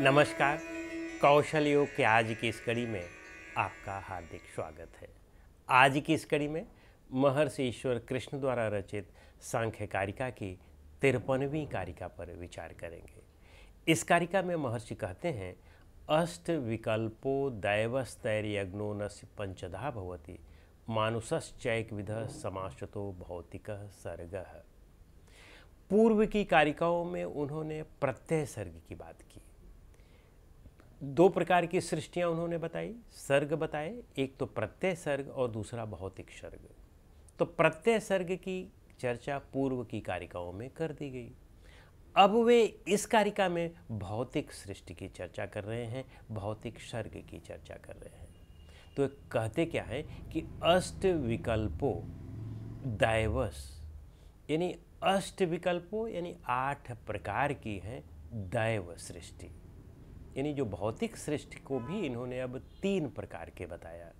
नमस्कार। कौशल योग के आज की इस कड़ी में आपका हार्दिक स्वागत है। आज की इस कड़ी में महर्षि ईश्वर कृष्ण द्वारा रचित सांख्य कारिका की 53वीं कारिका पर विचार करेंगे। इस कारिका में महर्षि कहते हैं, अष्ट विकल्पो दैवस्तैर्यज्ञो न पंचधा भवति मानुषश्चैकविधः समाश्रितो भौतिकः सर्गः। पूर्व की कारिकाओं में उन्होंने प्रत्यय सर्ग की बात की। दो प्रकार की सृष्टियां उन्होंने बताई, सर्ग बताए, एक तो प्रत्यय सर्ग और दूसरा भौतिक सर्ग। तो प्रत्यय सर्ग की चर्चा पूर्व की कारिकाओं में कर दी गई। अब वे इस कारिका में भौतिक सृष्टि की चर्चा कर रहे हैं, भौतिक सर्ग की चर्चा कर रहे हैं। तो कहते क्या है कि अष्ट विकल्पो दैवस, यानी अष्ट विकल्पों यानी 8 प्रकार की है दैव सृष्टि, यानी जो भौतिक सृष्टि को भी इन्होंने अब 3 प्रकार के बताया।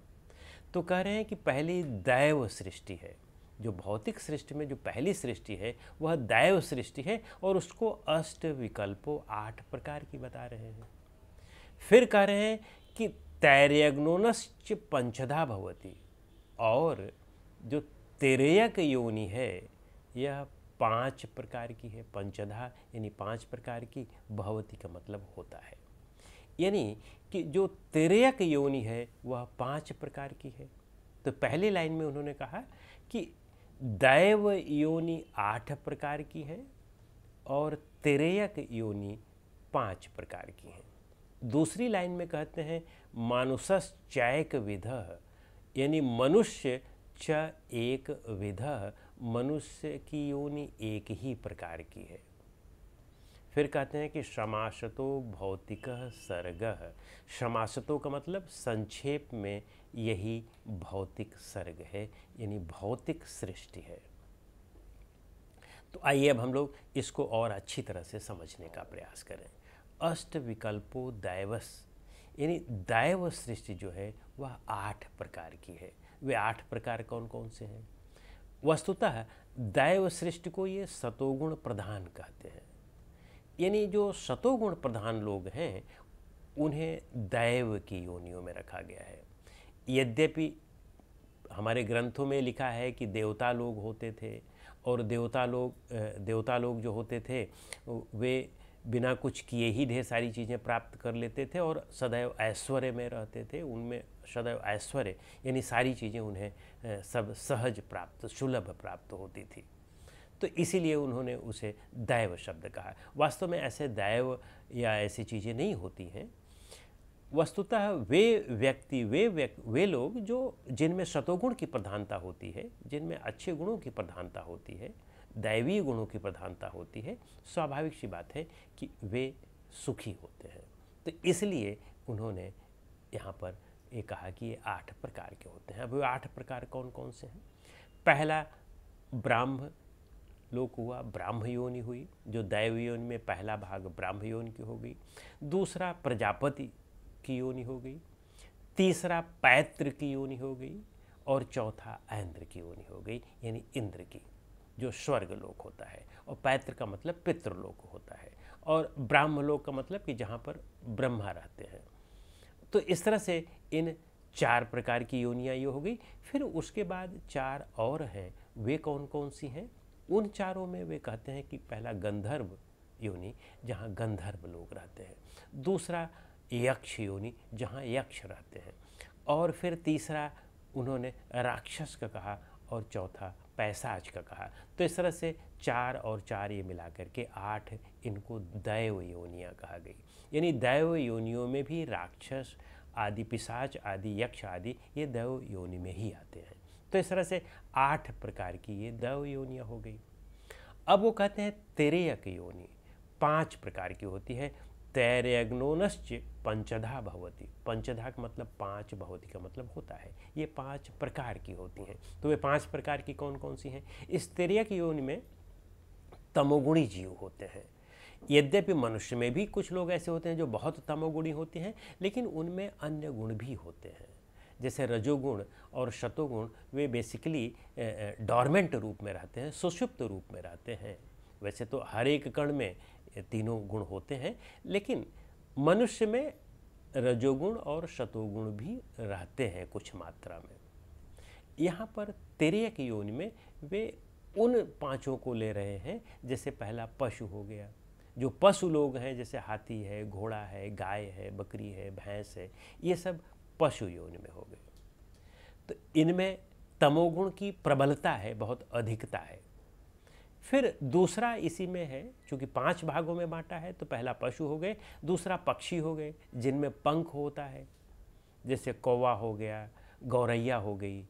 तो कह रहे हैं कि पहली दैव सृष्टि है, जो भौतिक सृष्टि में जो पहली सृष्टि है वह दैव सृष्टि है और उसको अष्ट विकल्पों 8 प्रकार की बता रहे हैं। फिर कह रहे हैं कि तैर्यग्नोनश्च पंचधा भवति, और जो तिर्यक योनि है यह 5 प्रकार की है। पंचधा यानी 5 प्रकार की, भवति का मतलब होता है, यानी कि जो तिर्यक योनि है वह 5 प्रकार की है। तो पहली लाइन में उन्होंने कहा कि दैव योनि 8 प्रकार की है और तिर्यक योनि 5 प्रकार की है। दूसरी लाइन में कहते हैं मानुषश्चैक विधः, यानी मनुष्य च एक विधः, मनुष्य की योनि एक ही प्रकार की है। फिर कहते हैं कि समासतो भौतिकः सर्गः। समासतो का मतलब संक्षेप में यही भौतिक सर्ग है, यानी भौतिक सृष्टि है। तो आइए अब हम लोग इसको और अच्छी तरह से समझने का प्रयास करें। अष्ट विकल्पो दैवस, यानी दैव सृष्टि जो है वह 8 प्रकार की है। वे 8 प्रकार कौन कौन से हैं? वस्तुतः दैव सृष्टि को ये सतोगुण प्रधान कहते हैं, यानी जो सतोगुण प्रधान लोग हैं उन्हें दैव की योनियों में रखा गया है। यद्यपि हमारे ग्रंथों में लिखा है कि देवता लोग होते थे और देवता लोग जो होते थे वे बिना कुछ किए ही ढेर सारी चीज़ें प्राप्त कर लेते थे और सदैव ऐश्वर्य में रहते थे। उनमें सदैव ऐश्वर्य यानी सारी चीज़ें उन्हें सब सहज प्राप्त, सुलभ प्राप्त होती थी। तो इसीलिए उन्होंने उसे दैव शब्द कहा। वास्तव में ऐसे दैव या ऐसी चीज़ें नहीं होती हैं। वस्तुतः वे व्यक्ति, वे लोग जो जिनमें सतोगुण की प्रधानता होती है, जिनमें अच्छे गुणों की प्रधानता होती है, दैवीय गुणों की प्रधानता होती है, स्वाभाविक सी बात है कि वे सुखी होते हैं। तो इसलिए उन्होंने यहाँ पर ये कहा कि ये 8 प्रकार के होते हैं। अब वो 8 प्रकार कौन कौन से हैं? पहला ब्राह्म लोक हुआ, ब्राह्म योनि हुई, जो दैव योनि में पहला भाग ब्राह्म योनि की हो गई। दूसरा प्रजापति की योनि हो गई। तीसरा पैत्र की योनि हो गई और चौथा ऐन्द्र की योनि हो गई, यानी इंद्र की, जो स्वर्ग लोक होता है। और पैत्र का मतलब पितृलोक होता है और ब्राह्मलोक का मतलब कि जहाँ पर ब्रह्मा रहते हैं। तो इस तरह से इन 4 प्रकार की योनियाँ ये हो गई। फिर उसके बाद 4 और हैं, वे कौन कौन सी हैं? उन 4 में वे कहते हैं कि पहला गंधर्व योनि, जहाँ गंधर्व लोग रहते हैं। दूसरा यक्ष योनि, जहाँ यक्ष रहते हैं। और फिर तीसरा उन्होंने राक्षस का कहा और चौथा पैशाच का कहा। तो इस तरह से 4 और 4 ये मिला करके 8, इनको दैव योनियाँ कहा गई। यानी दैव योनियों में भी राक्षस आदि, पिशाच आदि, यक्ष आदि ये दैव योनि में ही आते हैं। तो इस तरह से 8 प्रकार की ये दैव योनियाँ हो गई। अब वो कहते हैं तिर्यक योनि 5 प्रकार की होती है। तैर्यग्नोनश्च पंचधा भवति, पंचधा का मतलब 5, भवति का मतलब होता है। ये 5 प्रकार की होती हैं। तो वे 5 प्रकार की कौन कौन सी हैं? इस तिर्यक योनि में तमोगुणी जीव होते हैं। यद्यपि मनुष्य में भी कुछ लोग ऐसे होते हैं जो बहुत तमोगुणी होते हैं, लेकिन उनमें अन्य गुण भी होते हैं। जैसे रजोगुण और शतोगुण, वे बेसिकली डॉर्मेंट रूप में रहते हैं, सुषुप्त रूप में रहते हैं। वैसे तो हर एक कण में तीनों गुण होते हैं, लेकिन मनुष्य में रजोगुण और शतोगुण भी रहते हैं कुछ मात्रा में। यहाँ पर तिर्यक योनि में वे उन पांचों को ले रहे हैं। जैसे पहला पशु हो गया, जो पशु लोग हैं जैसे हाथी है, घोड़ा है, गाय है, बकरी है, भैंस है, ये सब पशु योनि में हो गए। तो इनमें तमोगुण की प्रबलता है, बहुत अधिकता है। फिर दूसरा इसी में है, चूँकि 5 भागों में बांटा है, तो पहला पशु हो गए, दूसरा पक्षी हो गए जिनमें पंख होता है, जैसे कौवा हो गया, गौरैया हो गई,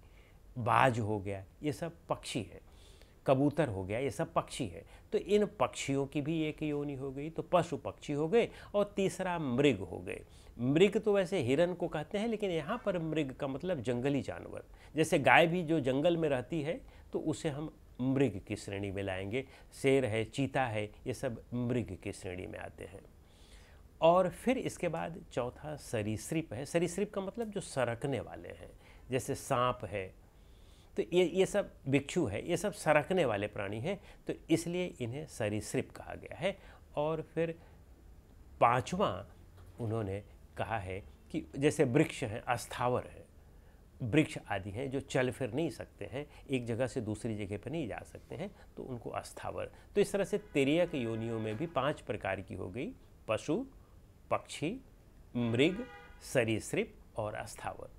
बाज हो गया, ये सब पक्षी है। कबूतर हो गया, ये सब पक्षी है। तो इन पक्षियों की भी एक योनि हो गई, तो पशु पक्षी हो गए। और तीसरा मृग हो गए। मृग तो वैसे हिरन को कहते हैं, लेकिन यहाँ पर मृग का मतलब जंगली जानवर। जैसे गाय भी जो जंगल में रहती है तो उसे हम मृग की श्रेणी में लाएंगे। शेर है, चीता है, ये सब मृग की श्रेणी में आते हैं। और फिर इसके बाद चौथा सरीसृप है। सरीसृप का मतलब जो सरकने वाले हैं, जैसे सांप है, तो ये सब बिच्छू है, ये सब सरकने वाले प्राणी हैं, तो इसलिए इन्हें सरीसृप कहा गया है। और फिर पांचवा उन्होंने कहा है कि जैसे वृक्ष हैं, अस्थावर हैं, वृक्ष आदि हैं जो चल फिर नहीं सकते हैं, एक जगह से दूसरी जगह पर नहीं जा सकते हैं, तो उनको अस्थावर। तो इस तरह से तिर्यक योनियों में भी 5 प्रकार की हो गई, पशु, पक्षी, मृग, सरीसृप और अस्थावर।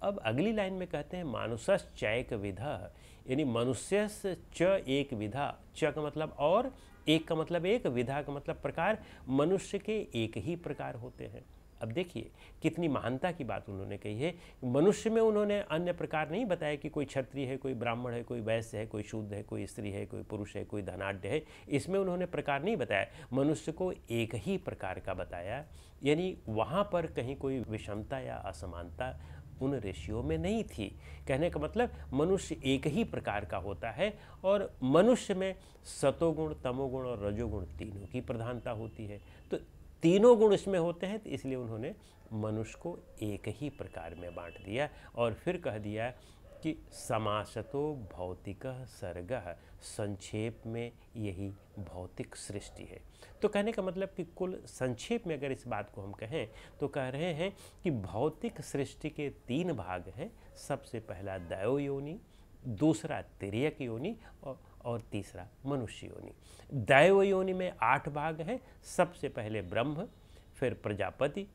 अब अगली लाइन में कहते हैं मानुषश्चैक विधा, यानी मनुष्यस च एक विधा, च का मतलब और, एक का मतलब एक, विधा का मतलब प्रकार। मनुष्य के एक ही प्रकार होते हैं। अब देखिए कितनी महानता की बात उन्होंने कही है। मनुष्य में उन्होंने अन्य प्रकार नहीं बताया कि कोई क्षत्रिय है, कोई ब्राह्मण है, कोई वैश्य है, कोई शूद्र है, कोई स्त्री है, कोई पुरुष है, कोई धनाढ्य है। इसमें उन्होंने प्रकार नहीं बताया, मनुष्य को एक ही प्रकार का बताया। यानी वहाँ पर कहीं कोई विषमता या असमानता उन ऋषियों में नहीं थी। कहने का मतलब मनुष्य एक ही प्रकार का होता है, और मनुष्य में सतोगुण, तमोगुण और रजोगुण तीनों की प्रधानता होती है। तो तीनों गुण इसमें होते हैं, तो इसलिए उन्होंने मनुष्य को एक ही प्रकार में बांट दिया। और फिर कह दिया कि समासतो भौतिकः सर्गः, संक्षेप में यही भौतिक सृष्टि है। तो कहने का मतलब कि कुल संक्षेप में अगर इस बात को हम कहें तो कह रहे हैं कि भौतिक सृष्टि के 3 भाग हैं। सबसे पहला दैव योनि, दूसरा तिर्यक योनि और तीसरा मनुष्य योनि। दैव योनि में 8 भाग हैं। सबसे पहले ब्रह्म, फिर प्रजापति,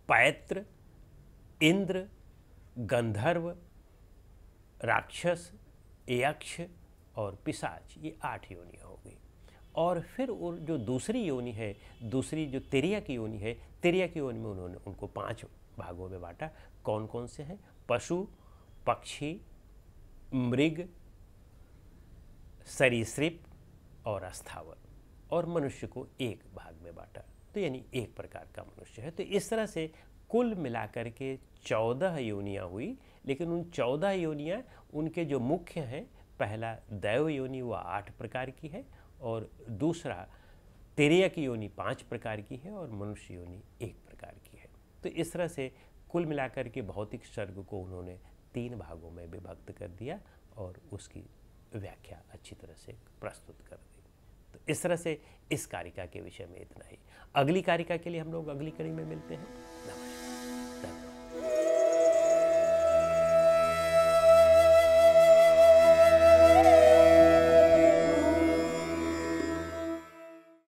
पैत्र, इंद्र, गंधर्व, राक्षस, यक्ष और पिशाच, ये 8 योनियाँ हो गई। और फिर जो दूसरी योनि है, दूसरी जो तिर्यक योनि है, तिर्यक योनि में उन्होंने उनको 5 भागों में बांटा। कौन कौन से हैं? पशु, पक्षी, मृग, सरीसृप और अस्थावर। और मनुष्य को 1 भाग में बांटा, तो यानी 1 प्रकार का मनुष्य है। तो इस तरह से कुल मिलाकर के 14 योनियाँ हुई। लेकिन उन 14 योनियाँ, उनके जो मुख्य हैं, पहला दैव योनि वह 8 प्रकार की है, और दूसरा तिर्यक योनि 5 प्रकार की है, और मनुष्य योनि 1 प्रकार की है। तो इस तरह से कुल मिलाकर के भौतिक सर्ग को उन्होंने 3 भागों में विभक्त कर दिया और उसकी व्याख्या अच्छी तरह से प्रस्तुत कर दी। तो इस तरह से इस कारिका के विषय में इतना ही। अगली कारिका के लिए हम लोग अगली कड़ी में मिलते हैं। नमस्कार।